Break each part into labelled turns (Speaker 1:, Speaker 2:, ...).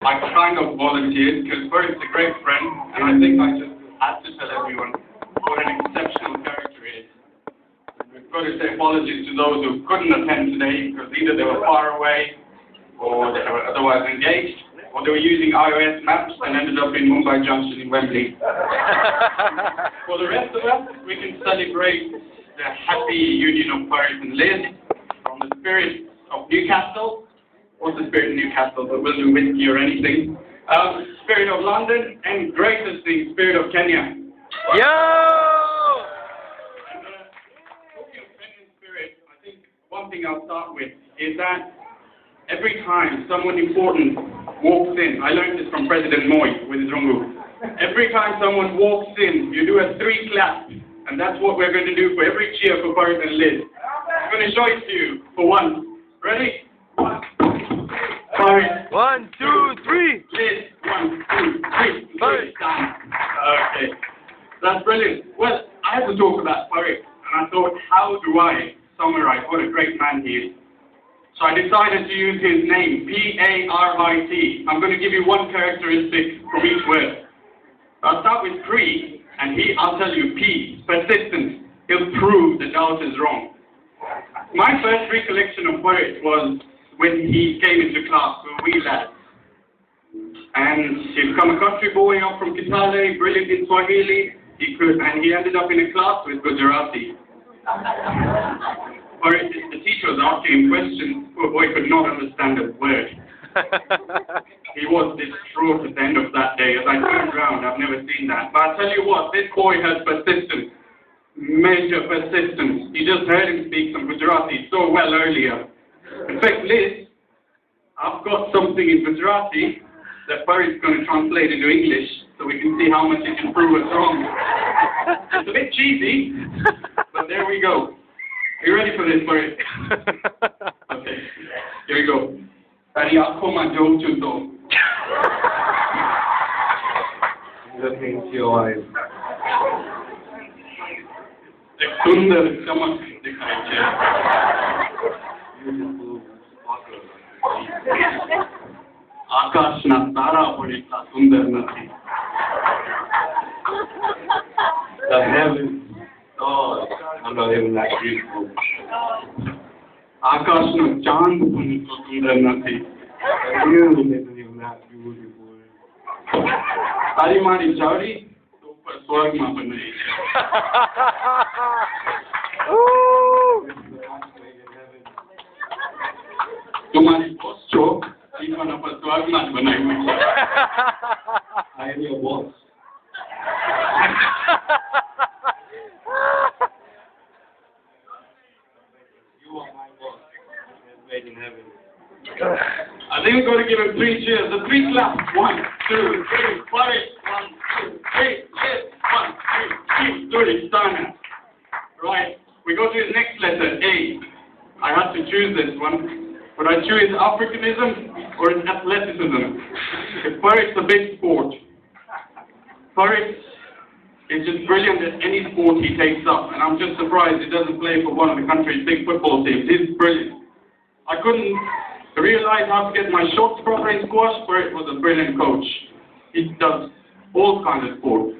Speaker 1: I kind of volunteered because Bert's a great friend, and I think I just had to tell everyone what an exceptional character he is. We've got to say apologies to those who couldn't attend today because either they were far away, or they were otherwise engaged, or they were using iOS maps and ended up in Mumbai Junction in Wembley. For the rest of us, we can celebrate the happy union of Paris and Liz from the spirit of Newcastle. What's the spirit of Newcastle, but we'll do whiskey or anything. Spirit of London, and greatest thing, spirit of Kenya.
Speaker 2: Yo!
Speaker 1: And talking of Kenyan spirit, I think one thing I'll start with is that every time someone important walks in, I learned this from President Moi with his rungu. Every time someone walks in, you do a 3 clap, and that's what we're going to do for every cheer for Paris and Liz. I'm going to show it to you for one. Ready? Paris.
Speaker 2: 1, 2, 3.
Speaker 1: Liz. 1, 2, 3.
Speaker 2: Paris.
Speaker 1: Okay. That's brilliant. Well, I had to talk about Paris, and I thought, how do I summarize what a great man he is? So I decided to use his name, P-A-R-I-T. I'm going to give you one characteristic from each word. I'll start with pre, and I'll tell you P, persistence. He'll prove the doubt is wrong. My first recollection of Paris was when he came into class with wee lads. And he'd become a country boy up from Kitale, brilliant in Swahili. And he ended up in a class with Gujarati. Or the teacher was asking him questions, poor boy could not understand a word. He was distraught at the end of that day. As I turned around, I've never seen that. But I'll tell you what, this boy has persistence. Major persistence. You just heard him speak some Gujarati so well earlier. In fact, Liz, I've got something in Gujarati that Paris is going to translate into English so we can see how much he can prove us wrong. It's a bit cheesy, but there we go. Are you ready for this, Paris? Okay, here we go. Tari aankhon mein jog chuto.
Speaker 3: Look into your eyes.
Speaker 1: एक सुंदर चमक दिखाई छे.
Speaker 3: Beautiful, sparkle.
Speaker 1: આકાશના તારા પણ એટલા સુંદર નથી.
Speaker 3: The heavens, stars, are not even that beautiful.
Speaker 1: આકાશનો ચાંદ પણ એટલો સુંદર નથી.
Speaker 3: The moon isn't even that beautiful.
Speaker 1: તારી મારી જાડી તો ઉપર સ્વર્ગમાં બની છે. તું મારી બોસ છો, ઈ પણ ઉપર સ્વર્ગમાં જ બનાવ્યું છે.
Speaker 3: I am your boss. You are my boss. And made in heaven.
Speaker 1: I think we've got to give him 3 cheers. The 3 claps. 1, 2, 3. Paris. 1, 2, 3. Cheers. 1, 2, 3. Sana. Right. We go to his next letter, A. I had to choose this one. Would I choose Africanism or his athleticism? If Paris is a big sport. Paris is just brilliant at any sport he takes up, and I'm just surprised he doesn't play for one of the country's big football teams. He's brilliant. I couldn't realize how to get my shots proper in squash, Paris was a brilliant coach. He does all kinds of sports.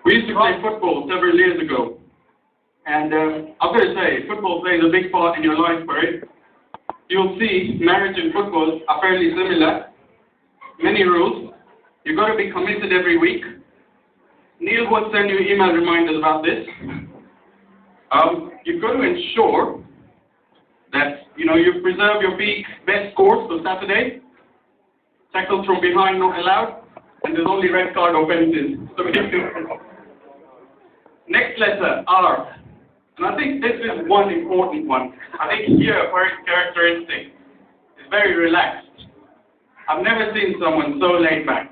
Speaker 1: We used to play football several years ago, and I've got to say, football plays a big part in your life, Paris. You'll see marriage and football are fairly similar. Many rules. You've got to be committed every week. Neil will send you email reminders about this. You've got to ensure that you preserve your best scores for Saturday. Tackles from behind not allowed, and there's only red card offenses. So next letter, R. And I think this is one important one. I think here, Paris' characteristic is very relaxed. I've never seen someone so laid back.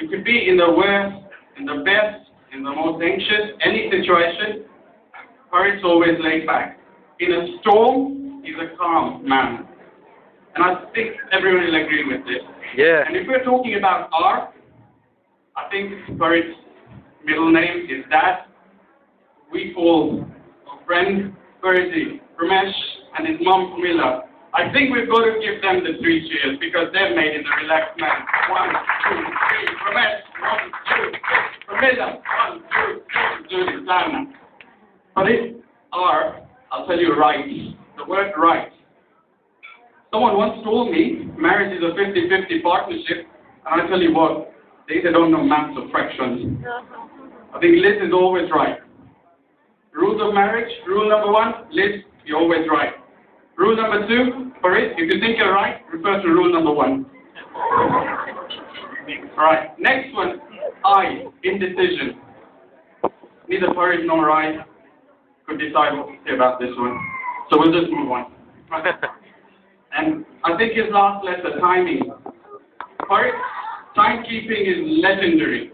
Speaker 1: You could be in the worst, in the best, in the most anxious, any situation, Paris always laid back. In a storm, he's a calm man. And I think everyone will agree with this.
Speaker 2: Yeah.
Speaker 1: And if we're talking about R, I think Paris' middle name is Dad. We call a friend, Percy, Ramesh, and his mom, Camilla, I think we've got to give them the 3 cheers because they've made it a relaxed man. 1, 2, 3. From Ed, 1, 2, 3. From Mila, 1, 2, 3. Judy, Sana. But it are, I'll tell you, right. The word right. Someone once told me marriage is a 50-50 partnership, and I tell you what, they don't know maths or fractions. I think Liz is always right. Rules of marriage, rule number 1, Liz, you're always right. Rule number 2, Farid, if you think you're right, refer to rule number 1. Alright, next one, I, indecision. Neither Farid nor I could decide what to say about this one. So we'll just move on. And I think his last letter, timing. Farid, timekeeping is legendary.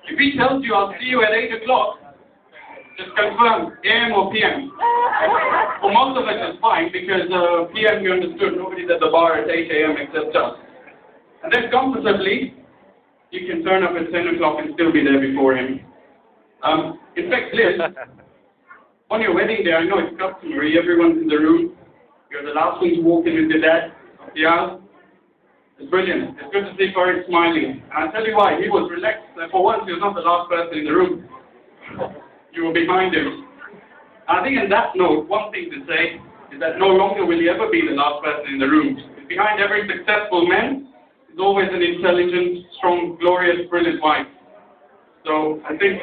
Speaker 1: If he tells you, I'll see you at 8 o'clock, just confirm, AM or PM. For most of us, it's fine, because PM, you understood, nobody's at the bar at 8 AM except us. And then comfortably, you can turn up at 10 o'clock and still be there before him. In fact, Liz, on your wedding day, I know it's customary, everyone's in the room. You're the last one to walk in with your dad up the aisle. It's brilliant. It's good to see Farid smiling. And I'll tell you why. He was relaxed. And for once, he was not the last person in the room. You were behind him. And I think on that note, one thing to say is that no longer will he ever be the last person in the room. Behind every successful man is always an intelligent, strong, glorious, brilliant wife. So I think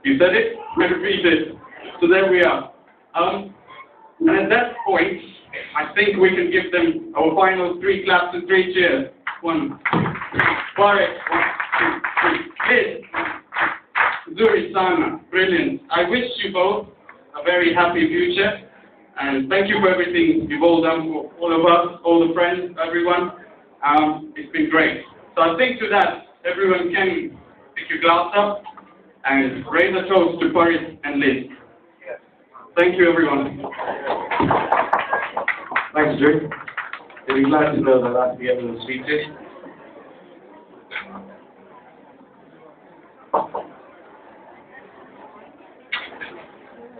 Speaker 1: you said it, I repeat it. So there we are. And at that point, I think we can give them our final 3 claps and 3 cheers. 1, 2, 3. Farid, 1, 2, 3. Liz. Zuri, Sana, brilliant. I wish you both a very happy future, and thank you for everything you've all done for all of us, all the friends, everyone. It's been great. So I think to that, everyone can pick your glass up and raise a toast to Farid and Liz. Thank you, everyone.
Speaker 3: Thanks, Drew. We're glad to know that that's the end of the speeches.